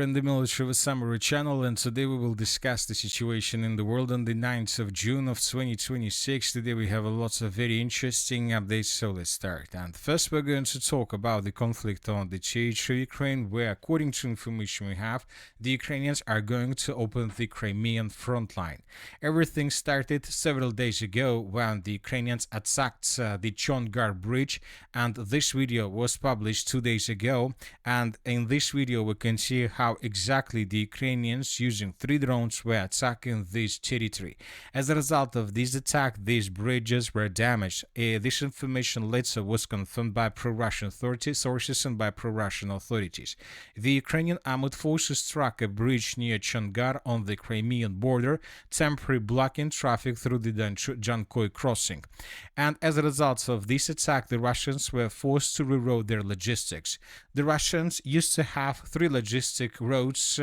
In the Military Summary channel, and today we will discuss the situation in the world on the 9th of June of 2026. Today we have lots of very interesting updates, so let's start. And first we're going to talk about the conflict on the territory of Ukraine, where according to information we have, the Ukrainians are going to open the Crimean front line. Everything started several days ago when the Ukrainians attacked the Chongar bridge, and this video was published 2 days ago. And in this video we can see how exactly the Ukrainians using 3 drones were attacking this territory. As a result of this attack, these bridges were damaged. This information later was confirmed by pro-Russian sources and by pro-Russian authorities. The Ukrainian armed forces struck a bridge near Chongar on the Crimean border, temporarily blocking traffic through the Jankoy crossing. And as a result of this attack, the Russians were forced to reroute their logistics. The Russians used to have 3 logistic roads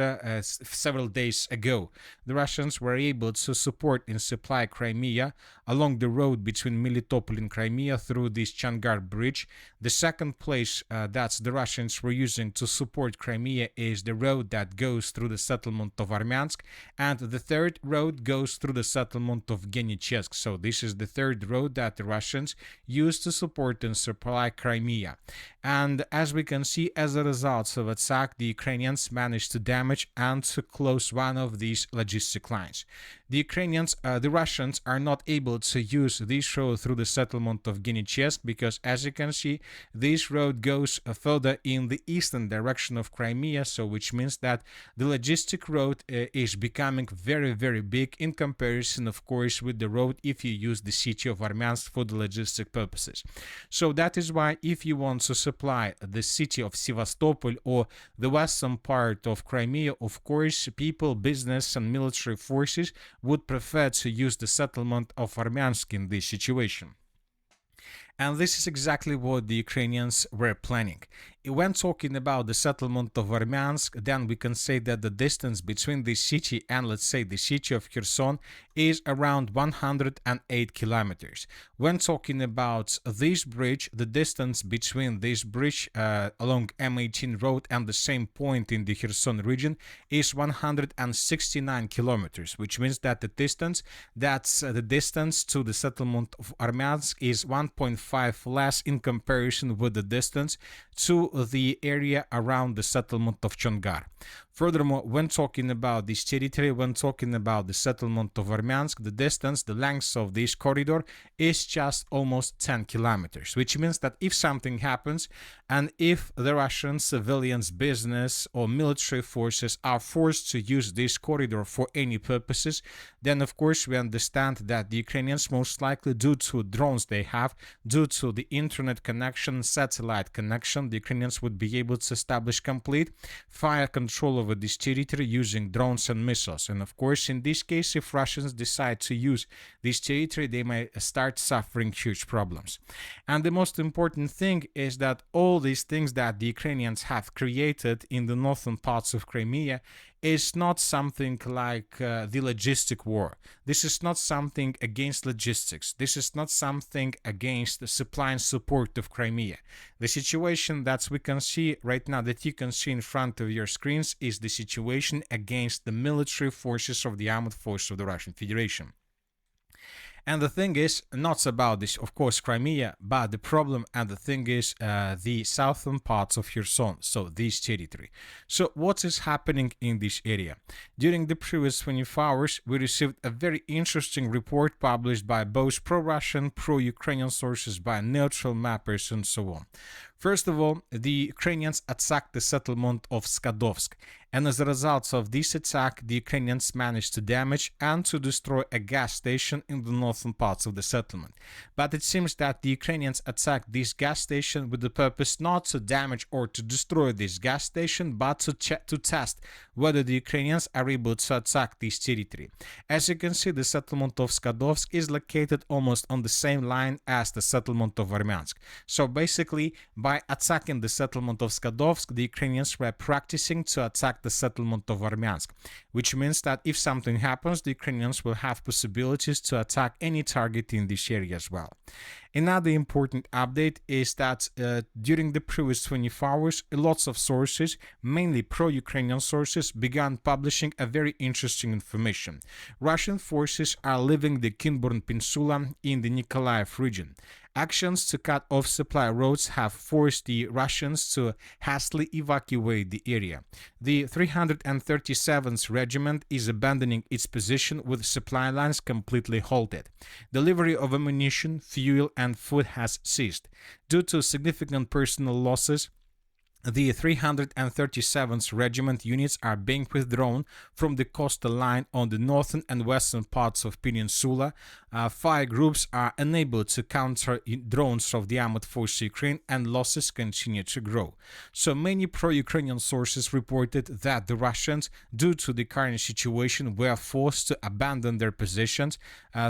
several days ago. The Russians were able to support and supply Crimea along the road between Melitopol and Crimea through this Chongar bridge. The second place that the Russians were using to support Crimea is the road that goes through the settlement of Armyansk, and the third road goes through the settlement of Genichesk. So this is the third road that the Russians use to support and supply Crimea. And as we can see, as a result of attack, the Ukrainians managed to damage and to close one of these logistic lines. The Russians are not able to use this road through the settlement of Genichesk because, as you can see, this road goes further in the eastern direction of Crimea, so which means that the logistic road is becoming very, very big in comparison, of course, with the road if you use the city of Armyansk for the logistic purposes. So that is why if you want to supply the city of Sevastopol or the western part of Crimea, of course, people, business, and military forces would prefer to use the settlement of Armyansk in this situation. And this is exactly what the Ukrainians were planning. When talking about the settlement of Armyansk, then we can say that the distance between this city and, let's say, the city of Kherson is around 108 kilometers. When talking about this bridge, the distance between this bridge along M18 road and the same point in the Kherson region is 169 kilometers, which means that the distance to the settlement of Armyansk is 1.5 less in comparison with the distance to the area around the settlement of Chongar. Furthermore, when talking about this territory, when talking about the settlement of Armyansk, the distance, the length of this corridor is just almost 10 kilometers, which means that if something happens and if the Russian civilians, business or military forces are forced to use this corridor for any purposes, then of course we understand that the Ukrainians most likely, due to drones they have, due to the internet connection, satellite connection, the Ukrainians would be able to establish complete fire control over this territory using drones and missiles. And of course, in this case, if Russians decide to use this territory, they may start suffering huge problems. And the most important thing is that all these things that the Ukrainians have created in the northern parts of Crimea is not something like the logistic war. This is not something against logistics. This is not something against the supply and support of Crimea. The situation that we can see right now, that you can see in front of your screens, is the situation against the military forces of the armed forces of the Russian Federation. And the thing is, not about this, of course, Crimea, but the problem and the thing is the southern parts of Kherson, so this territory. So what is happening in this area? During the previous 24 hours, we received a very interesting report published by both pro-Russian, pro-Ukrainian sources, by neutral mappers and so on. First of all, the Ukrainians attacked the settlement of Skadovsk, and as a result of this attack, the Ukrainians managed to damage and to destroy a gas station in the northern parts of the settlement. But it seems that the Ukrainians attacked this gas station with the purpose not to damage or to destroy this gas station, but to test whether the Ukrainians are able to attack this territory. As you can see, the settlement of Skadovsk is located almost on the same line as the settlement of Armyansk. So basically, by attacking the settlement of Skadovsk, the Ukrainians were practicing to attack the settlement of Armyansk, which means that if something happens, the Ukrainians will have possibilities to attack any target in this area as well. Another important update is that during the previous 24 hours, lots of sources, mainly pro-Ukrainian sources, began publishing a very interesting information. Russian forces are leaving the KINBURN Peninsula in the Nikolaev region. Actions to cut off supply roads have forced the Russians to hastily evacuate the area. The 337th Regiment is abandoning its position with supply lines completely halted. Delivery of ammunition, fuel, and food has ceased. Due to significant personal losses, the 337th Regiment units are being withdrawn from the coastal line on the northern and western parts of Peninsula. Fire groups are unable to counter drones of the armed forces of Ukraine, and losses continue to grow. So many pro-Ukrainian sources reported that the Russians, due to the current situation, were forced to abandon their positions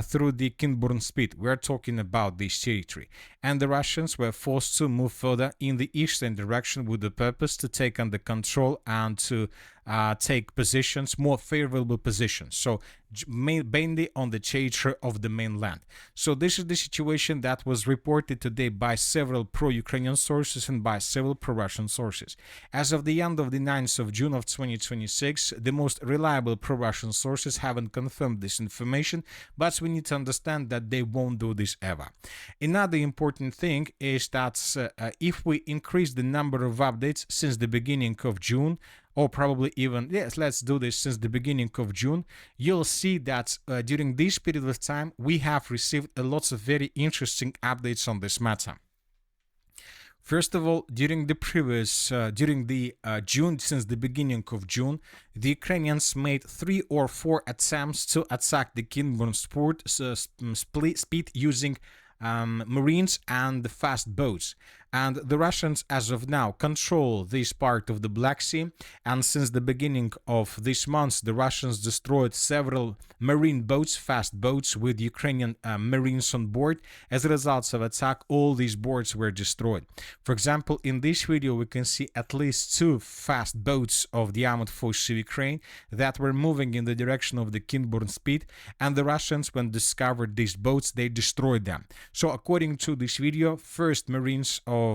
through the KINBURN Spit. We're talking about this territory. And the Russians were forced to move further in the eastern direction with the purpose to take under control and to take positions, more favorable positions. So mainly on the territory of the mainland. So this is the situation that was reported today by several pro-Ukrainian sources and by several pro-Russian sources. As of the end of the 9th of June of 2026, the most reliable pro-Russian sources haven't confirmed this information, but we need to understand that they won't do this ever. Another important thing is that if we increase the number of updates since the beginning of June, or probably even, yes, let's do this since the beginning of June, you'll see that during this period of time, we have received lots of very interesting updates on this matter. First of all, during the previous, June, since the beginning of June, the Ukrainians made 3 or 4 attempts to attack the KINBURN Spit using Marines and fast boats. And the Russians, as of now, control this part of the Black Sea. And since the beginning of this month, the Russians destroyed several marine boats, fast boats, with Ukrainian Marines on board. As a result of attack, all these boats were destroyed. For example, in this video, we can see at least 2 fast boats of the armed forces of Ukraine that were moving in the direction of the KINBURN Spit. And the Russians, when discovered these boats, they destroyed them. So according to this video, first Marines of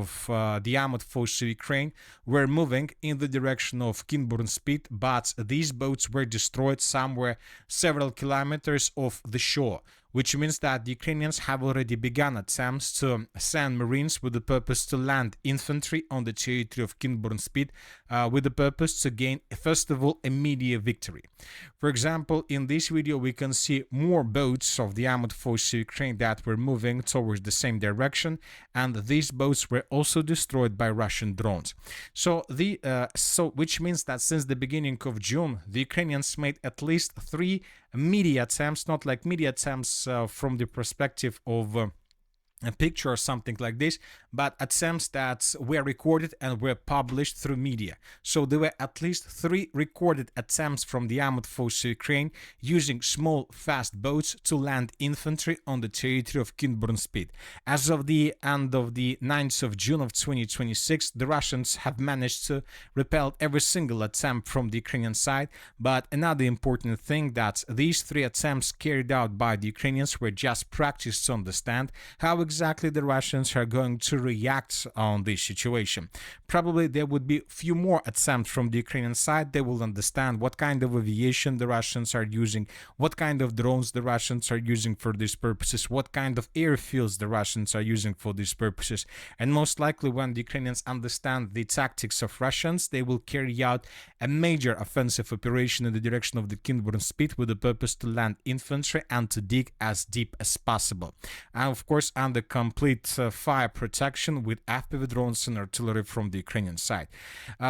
the armed forces of Ukraine were moving in the direction of KINBURN Spit, but these boats were destroyed somewhere several kilometers off the shore, which means that the Ukrainians have already begun attempts to send Marines with the purpose to land infantry on the territory of KINBURN Spit with the purpose to gain, first of all, immediate victory. For example, in this video, we can see more boats of the armed forces of Ukraine that were moving towards the same direction, and these boats were also destroyed by Russian drones. So, which means that since the beginning of June, the Ukrainians made at least 3 media attempts, not like media attempts from the perspective of a picture or something like this, but attempts that were recorded and were published through media. So there were at least 3 recorded attempts from the armed forces of Ukraine using small fast boats to land infantry on the territory of KINBURN Spit. As of the end of the 9th of June of 2026, the Russians have managed to repel every single attempt from the Ukrainian side, but another important thing that these 3 attempts carried out by the Ukrainians were just practice to understand how exactly the Russians are going to react on this situation. Probably there would be few more attempts from the Ukrainian side. They will understand what kind of aviation the Russians are using, what kind of drones the Russians are using for these purposes, what kind of airfields the Russians are using for these purposes. And most likely when the Ukrainians understand the tactics of Russians, they will carry out a major offensive operation in the direction of the KINBURN Spit with the purpose to land infantry and to dig as deep as possible. And of course, under complete fire protection with FPV drones and artillery from the Ukrainian side.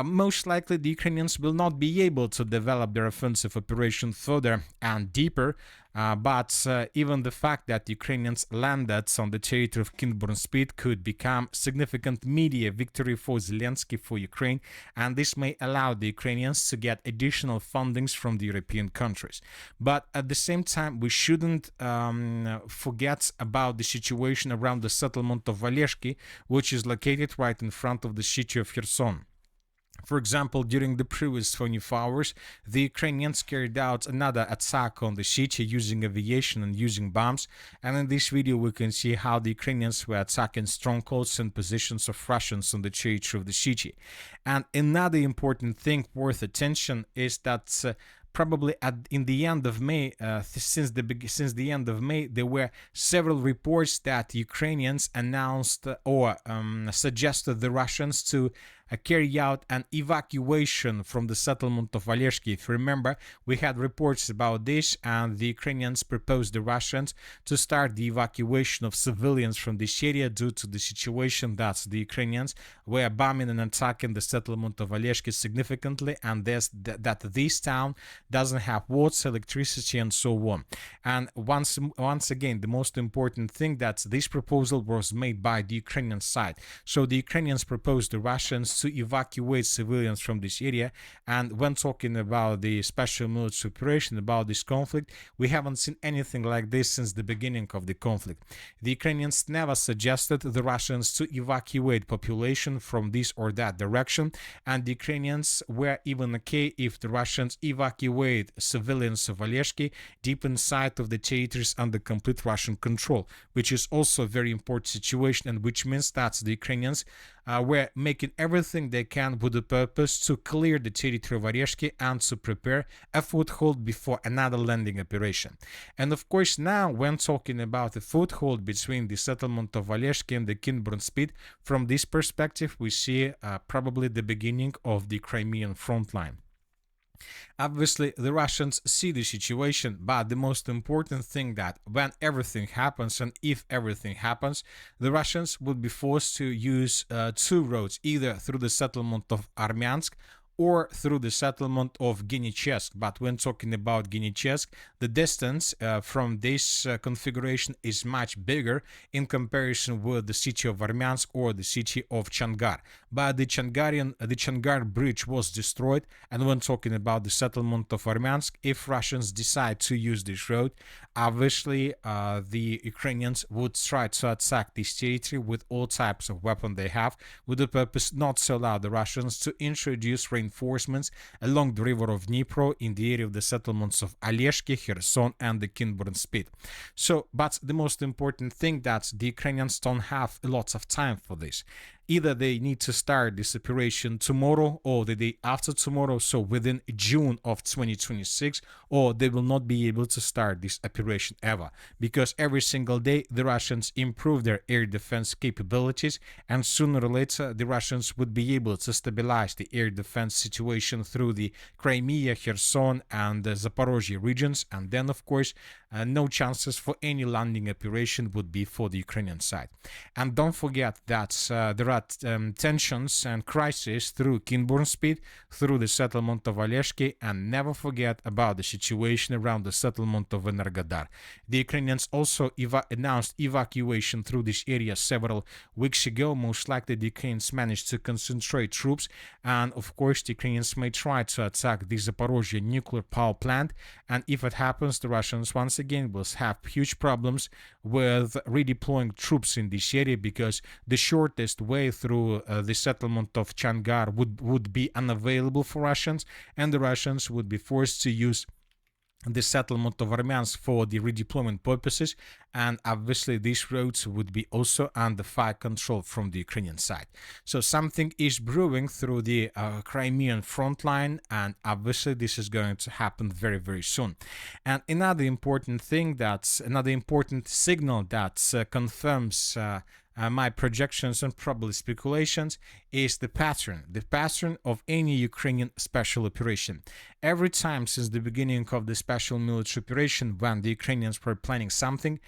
Most likely the Ukrainians will not be able to develop their offensive operation further and deeper, but even the fact that the Ukrainians landed on the territory of KINBURN Spit could become significant media victory for Zelensky, for Ukraine, and this may allow the Ukrainians to get additional fundings from the European countries. But at the same time, we shouldn't forget about the situation around the settlement of Valeshki, which is located right in front of the city of Kherson. For example, during the previous 24 hours, the Ukrainians carried out another attack on the city using aviation and using bombs. And in this video, we can see how the Ukrainians were attacking strongholds and positions of Russians on the territory of the city. And another important thing worth attention is that probably in the end of May, since the end of May, there were several reports that Ukrainians announced or suggested the Russians to carry out an evacuation from the settlement of Oleshki. If you remember, we had reports about this, and the Ukrainians proposed the Russians to start the evacuation of civilians from this area due to the situation that the Ukrainians were bombing and attacking the settlement of Oleshki significantly, and that this town doesn't have water, electricity, and so on. And once again, the most important thing that this proposal was made by the Ukrainian side. So the Ukrainians proposed the Russians to evacuate civilians from this area. And when talking about the special military operation, about this conflict, we haven't seen anything like this since the beginning of the conflict. The Ukrainians never suggested the Russians to evacuate population from this or that direction, and the Ukrainians were even okay if the Russians evacuate civilians of Oleshki deep inside of the territories under complete Russian control, which is also a very important situation, and which means that the Ukrainians were making everything they can with the purpose to clear the territory of Oleshki and to prepare a foothold before another landing operation. And of course, now when talking about a foothold between the settlement of Oleshki and the KINBURN spit, from this perspective, we see probably the beginning of the Crimean front line. Obviously, the Russians see the situation, but the most important thing that when everything happens, and if everything happens, the Russians would be forced to use two roads, either through the settlement of Armyansk or through the settlement of Genichesk. But when talking about Genichesk, the distance from this configuration is much bigger in comparison with the city of Armyansk or the city of Changar. But the Changar bridge was destroyed, and when talking about the settlement of Armyansk, if Russians decide to use this road, obviously the Ukrainians would try to attack this territory with all types of weapons they have, with the purpose not to allow the Russians to introduce reinforcements along the river of Dnipro in the area of the settlements of Oleshki, Kherson, and the KINBURN spit. So, but the most important thing that the Ukrainians don't have lots of time for this. Either they need to start this operation tomorrow or the day after tomorrow, so within June of 2026, or they will not be able to start this operation ever, because every single day the Russians improve their air defense capabilities, and sooner or later the Russians would be able to stabilize the air defense situation through the Crimea, Kherson, and the Zaporozhye regions, and then of course no chances for any landing operation would be for the Ukrainian side. And don't forget that there are tensions and crises through KINBURN spit, through the settlement of Oleshki, and never forget about the situation around the settlement of Energodar. The Ukrainians also announced evacuation through this area several weeks ago. Most likely the Ukrainians managed to concentrate troops, and of course the Ukrainians may try to attack the Zaporozhye nuclear power plant, and if it happens, the Russians once again will have huge problems with redeploying troops in this area, because the shortest way through the settlement of Changar would be unavailable for Russians, and the Russians would be forced to use the settlement of Armyansk for the redeployment purposes, and obviously these roads would be also under fire control from the Ukrainian side. So something is brewing through the Crimean front line, and obviously this is going to happen very, very soon. And another important signal that confirms my projections and probably speculations is the pattern of any Ukrainian special operation. Every time since the beginning of the special military operation, when the Ukrainians were planning something,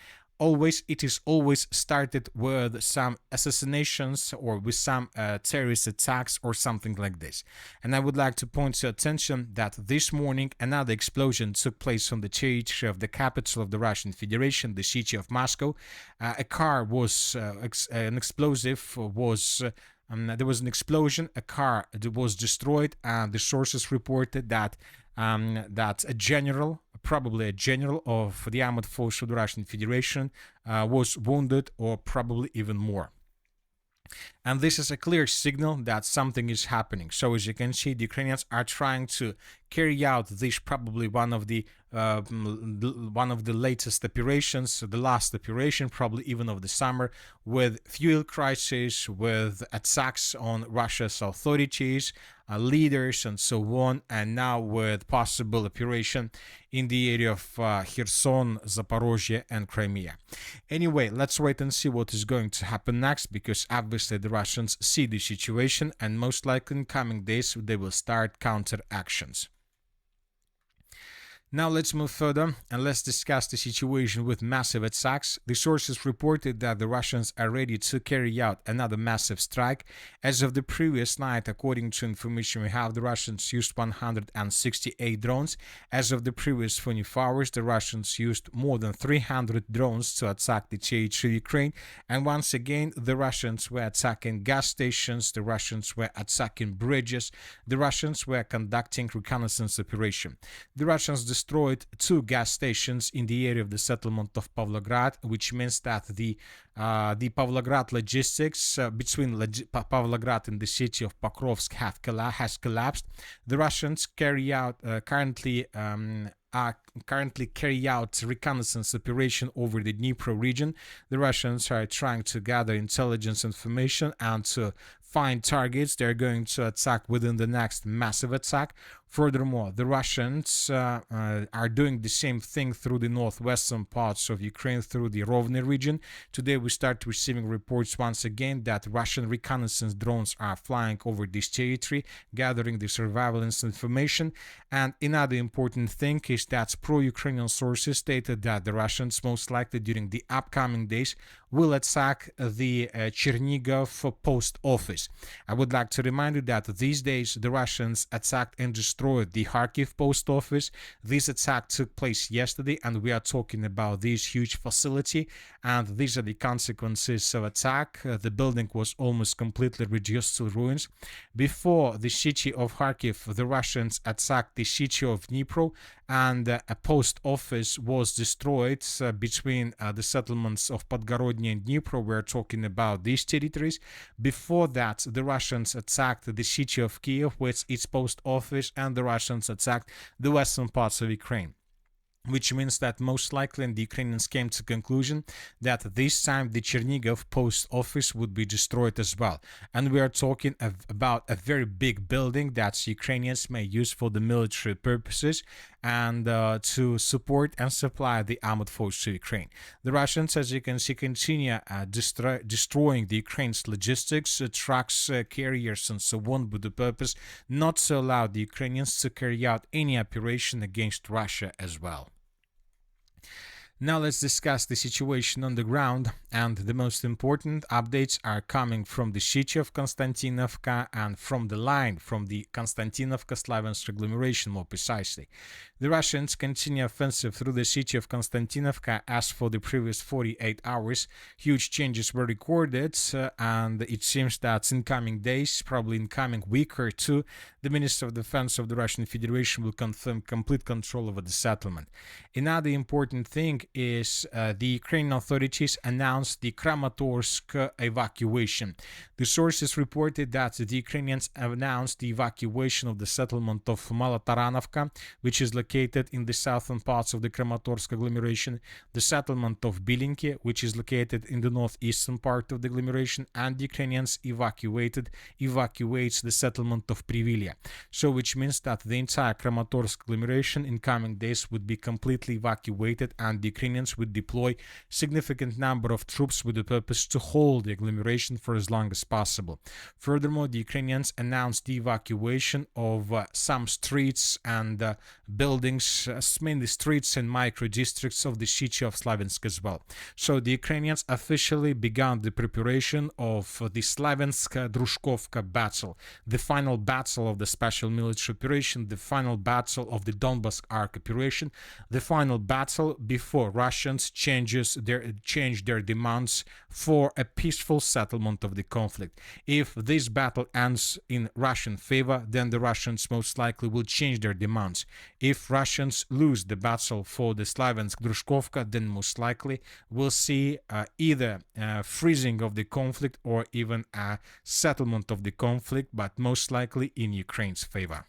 it is always started with some assassinations or with some terrorist attacks or something like this. And I would like to point your attention that this morning another explosion took place on the territory of the capital of the Russian Federation, the city of Moscow. There was an explosion, a car was destroyed, and the sources reported that a general, probably a general of the armed force of the Russian Federation, was wounded, or probably even more. And this is a clear signal that something is happening. So as you can see, the Ukrainians are trying to carry out this, probably one of the latest operations, the last operation, probably even of the summer, with fuel crisis, with attacks on Russia's authorities, leaders, and so on, and now with possible operation in the area of Kherson, Zaporozhye, and Crimea. Anyway, let's wait and see what is going to happen next, because obviously the Russians see the situation, and most likely in coming days they will start counter actions. Now let's move further and let's discuss the situation with massive attacks. The sources reported that the Russians are ready to carry out another massive strike. As of the previous night, according to information we have, the Russians used 168 drones. As of the previous 24 hours, the Russians used more than 300 drones to attack the territory of Ukraine. And once again, the Russians were attacking gas stations, the Russians were attacking bridges, the Russians were conducting reconnaissance operation. The Russians destroyed 2 gas stations in the area of the settlement of Pavlograd, which means that the Pavlograd logistics between Pavlograd and the city of Pokrovsk has collapsed. The Russians currently carry out reconnaissance operation over the Dnipro region. The Russians are trying to gather intelligence information and to find targets they're going to attack within the next massive attack. Furthermore, the Russians are doing the same thing through the northwestern parts of Ukraine, through the Rovny region. Today we start receiving reports once again that Russian reconnaissance drones are flying over this territory, gathering the surveillance information. And another important thing is that pro-Ukrainian sources stated that the Russians most likely during the upcoming days will attack the Chernigov post office. I would like to remind you that these days the Russians attacked and destroyed the Kharkiv post office. This attack took place yesterday, and we are talking about this huge facility, and these are the consequences of attack. The building was almost completely reduced to ruins. Before the city of Kharkiv, the Russians attacked the city of Dnipro, and a post office was destroyed between the settlements of Podgorodny and Dnipro. We're talking about these territories. Before that, the Russians attacked the city of Kiev with its post office, and the Russians attacked the western parts of Ukraine. Which means that most likely the Ukrainians came to the conclusion that this time the Chernigov post office would be destroyed as well. And we are talking about a very big building that Ukrainians may use for the military purposes and to support and supply the armored forces to Ukraine. The Russians, as you can see, continue destroying the Ukraine's logistics, trucks, carriers, and so on, with the purpose not to allow the Ukrainians to carry out any operation against Russia as well. Now let's discuss the situation on the ground, and the most important updates are coming from the city of Konstantinovka and from the line from the Konstantinovka-Slaviansk agglomeration, more precisely. The Russians continue offensive through the city of Konstantinovka. As for the previous 48 hours, huge changes were recorded, and it seems that in coming days, probably in coming week or two, the Minister of Defense of the Russian Federation will confirm complete control over the settlement. Another important thing is the Ukrainian authorities announced the Kramatorsk evacuation. The sources reported that the Ukrainians announced the evacuation of the settlement of Malotaranovka, which is located in the southern parts of the Kramatorsk agglomeration, the settlement of Bilinki, which is located in the northeastern part of the agglomeration, and the Ukrainians evacuates the settlement of Privilya. So which means that the entire Kramatorsk agglomeration in coming days would be completely evacuated, and the Ukrainians would deploy significant number of troops with the purpose to hold the agglomeration for as long as possible. Furthermore, the Ukrainians announced the evacuation of some streets and buildings, mainly streets and micro-districts of the city of Slaviansk as well. So the Ukrainians officially began the preparation of the Slaviansk-Drushkovka battle, the final battle of the special military operation, the final battle of the Donbas Arc operation, the final battle before Russians change their demands for a peaceful settlement of the conflict. If this battle ends in Russian favor, then the Russians most likely will change their demands. If Russians lose the battle for the Slaviansk-Drushkovka, then most likely we'll see either freezing of the conflict or even a settlement of the conflict, but most likely in Ukraine's favor.